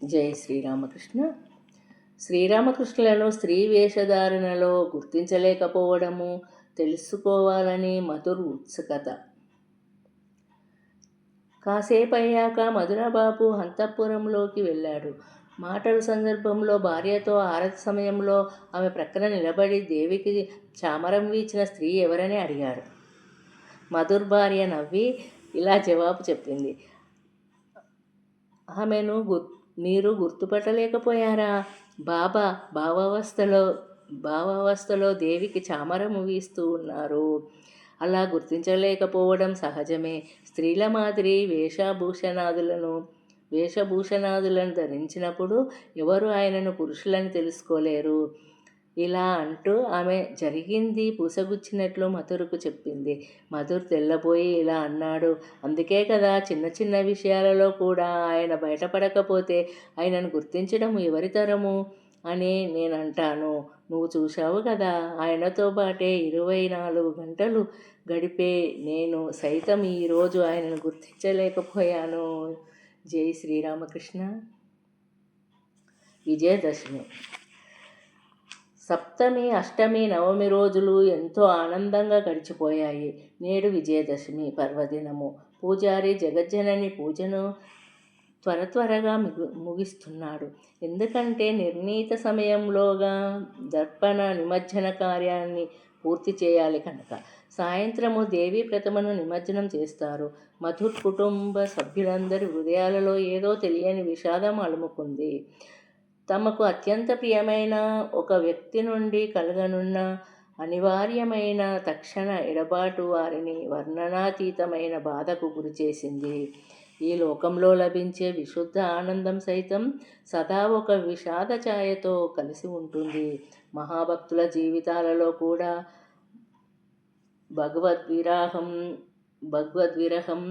జై శ్రీరామకృష్ణ. శ్రీరామకృష్ణులను స్త్రీ వేషధారణలో గుర్తించలేకపోవడము తెలుసుకోవాలని మధుర్ ఉత్సుకత. కాసేపయ్యాక మధురబాబు అంతఃపురంలోకి వెళ్ళాడు. మాటల సందర్భంలో భార్యతో ఆరతి సమయంలో ఆమె ప్రక్కన నిలబడి దేవికి చామరం వీచిన స్త్రీ ఎవరని అడిగాడు. మధుర్ భార్య నవ్వి ఇలా జవాబు చెప్పింది. ఆమెను మీరు గుర్తుపట్టలేకపోయారా? భావావస్థలో దేవికి చామరము వీస్తూ ఉన్నారు. అలా గుర్తించలేకపోవడం సహజమే. స్త్రీల మాదిరి వేషభూషణాదులను ధరించినప్పుడు ఎవరు ఆయనను పురుషులని తెలుసుకోలేరు. ఇలా అంటూ ఆమె జరిగింది పూసగుచ్చినట్లు మధురకు చెప్పింది. మధుర్ తెల్లబోయి ఇలా అన్నాడు. అందుకే కదా చిన్న చిన్న విషయాలలో కూడా ఆయన బయటపడకపోతే ఆయనను గుర్తించడం ఎవరితరము అని నేనంటాను. నువ్వు చూశావు కదా, ఆయనతో పాటే 24 గంటలు గడిపే నేను సైతం ఈరోజు ఆయనను గుర్తించలేకపోయాను. జై శ్రీరామకృష్ణ. విజయదశమి. సప్తమి, అష్టమి, నవమి రోజులు ఎంతో ఆనందంగా గడిచిపోయాయి. నేడు విజయదశమి పర్వదినము. పూజారి జగజ్జనని పూజను త్వరగా ముగిస్తున్నాడు. ఎందుకంటే నిర్ణీత సమయంలోగా దర్పణ నిమజ్జన కార్యాన్ని పూర్తి చేయాలి కనుక. సాయంత్రము దేవీ ప్రతిమను నిమజ్జనం చేస్తారు. మధుర్ కుటుంబ సభ్యులందరి హృదయాలలో ఏదో తెలియని విషాదం అలుముకుంది. తమకు అత్యంత ప్రియమైన ఒక వ్యక్తి నుండి కలగనున్న అనివార్యమైన తక్షణ ఎడబాటు వారిని వర్ణనాతీతమైన బాధకు గురిచేసింది. ఈ లోకంలో లభించే విశుద్ధ ఆనందం సైతం సదా ఒక విషాద ఛాయతో కలిసి ఉంటుంది. మహాభక్తుల జీవితాలలో కూడా భగవద్విరహం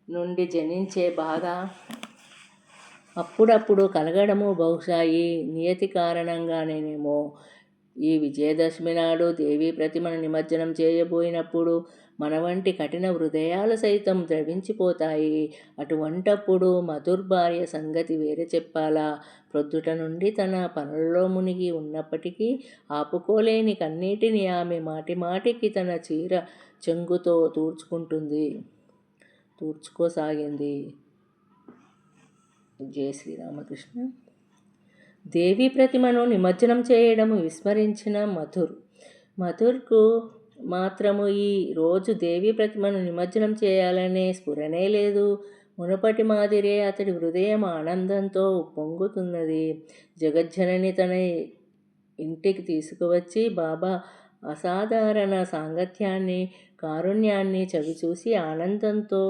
నుండి జనించే బాధ అప్పుడప్పుడు కలగడము బహుశా ఈ నియతి కారణంగానేమో. ఈ విజయదశమి నాడు దేవీ ప్రతిమను నిమజ్జనం చేయబోయినప్పుడు మన వంటి కఠిన హృదయాలు సైతం ద్రవించిపోతాయి. అటువంటప్పుడు మధుర్ భార్య సంగతి వేరే చెప్పాలా? ప్రొద్దుట నుండి తన పనులలో మునిగి ఉన్నప్పటికీ ఆపుకోలేని కన్నీటిని ఆమె మాటిమాటికి తన చీర చెంగుతో తుడుచుకోసాగింది. జయ శ్రీరామకృష్ణ. దేవీ ప్రతిమను నిమజ్జనం చేయడం విస్మరించిన మధుర్కు మాత్రము ఈ రోజు దేవీ ప్రతిమను నిమజ్జనం చేయాలనే స్ఫురణే లేదు. మునుపటి మాదిరే అతడి హృదయం ఆనందంతో ఉప్పొంగుతున్నది. జగజ్జనని తన ఇంటికి తీసుకువచ్చి బాబా అసాధారణ సాంగత్యాన్ని, కారుణ్యాన్ని చవిచూసి ఆనందంతో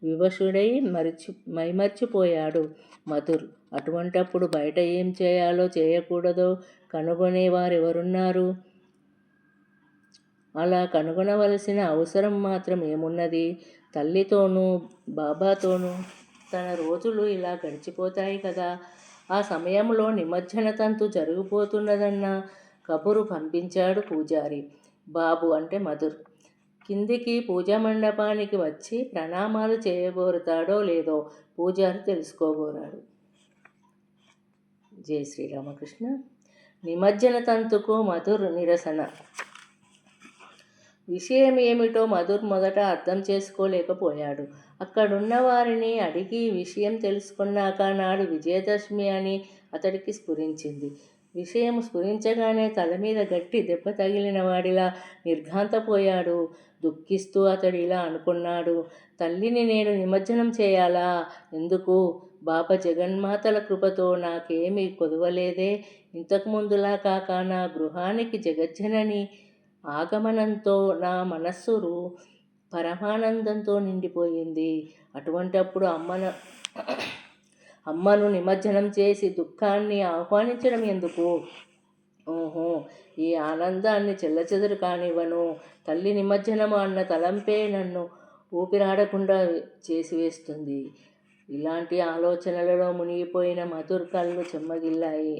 వివశుడై మైమర్చిపోయాడు మధుర్. అటువంటప్పుడు బయట ఏం చేయాలో చేయకూడదో కనుగొనేవారెవరున్నారు? అలా కనుగొనవలసిన అవసరం మాత్రం ఏమున్నది? తల్లితోనూ బాబాతోనూ తన రోజులు ఇలా గడిచిపోతాయి కదా. ఆ సమయంలో నిమజ్జన తంతు జరిగిపోతున్నదన్న కబురు పంపించాడు పూజారి. బాబు అంటే మధుర్ కిందికి పూజా మండపానికి వచ్చి ప్రణామాలు చేయగోరుతాడో లేదో పూజారి తెలుసుకోగోరాడు. జై శ్రీరామకృష్ణ. నిమజ్జన తంతుకు మధుర్ నిరసన. విషయం ఏమిటో మధుర్ మొదట అర్థం చేసుకోలేకపోయాడు. అక్కడున్న వారిని అడిగి విషయం తెలుసుకున్నాక నాడు విజయదశమి అని అతడికి స్ఫురించింది. విషయం స్ఫురించగానే తల మీద గట్టి దెబ్బ తగిలిన వాడిలా నిర్ఘాంతపోయాడు. దుఃఖిస్తూ అతడు ఇలా అనుకున్నాడు. తల్లిని నేను నిమజ్జనం చేయాలా? ఎందుకు? బాబా జగన్మాతల కృపతో నాకేమీ కొదవలేదే. ఇంతకుముందులా కాక నా గృహానికి జగజ్జనని ఆగమనంతో నా మనస్సు పరమానందంతో నిండిపోయింది. అటువంటప్పుడు అమ్మను నిమజ్జనం చేసి దుఃఖాన్ని ఆహ్వానించడం ఎందుకు? ఓహో, ఈ ఆనందాన్ని చెల్లచెదరు కానివ్వను. తల్లి నిమజ్జనము అన్న తలంపే నన్ను ఊపిరాడకుండా చేసివేస్తుంది. ఇలాంటి ఆలోచనలలో మునిగిపోయిన మధుర్ కళ్ళు చెమ్మగిల్లాయి.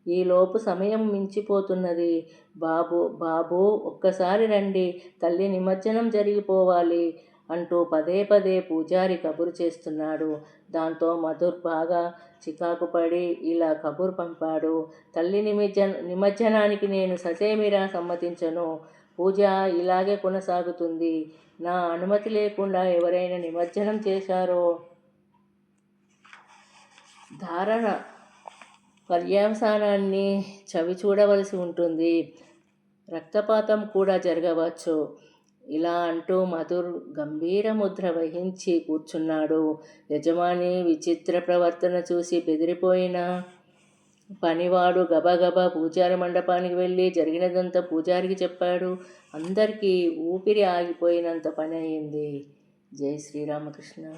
ఈలోపు సమయం మించిపోతున్నది. బాబూ ఒక్కసారి రండి, తల్లి నిమజ్జనం జరిగిపోవాలి. అంటూ పదే పదే పూజారి కబురు చేస్తున్నాడు. దాంతో మధుర్ బాగా చికాకు పడి ఇలా కబురు పంపాడు. తల్లి నిమజ్జనానికి నేను ససేమిరా సమ్మతించను. పూజ ఇలాగే కొనసాగుతుంది. నా అనుమతి లేకుండా ఎవరైనా నిమజ్జనం చేశారో ధారణ పర్యవసానాన్ని చవి చూడవలసి ఉంటుంది. రక్తపాతం కూడా జరగవచ్చు. ఇలా అంటూ మధుర్ గంభీర ముద్ర వహించి కూర్చున్నాడు. యజమాని విచిత్ర ప్రవర్తన చూసి బెదిరిపోయిన పనివాడు గబగబా పూజారి మండపానికి వెళ్ళి జరిగినదంతా పూజారికి చెప్పాడు. అందరికీ ఊపిరి ఆగిపోయినంత పని అయింది. జై శ్రీరామకృష్ణ.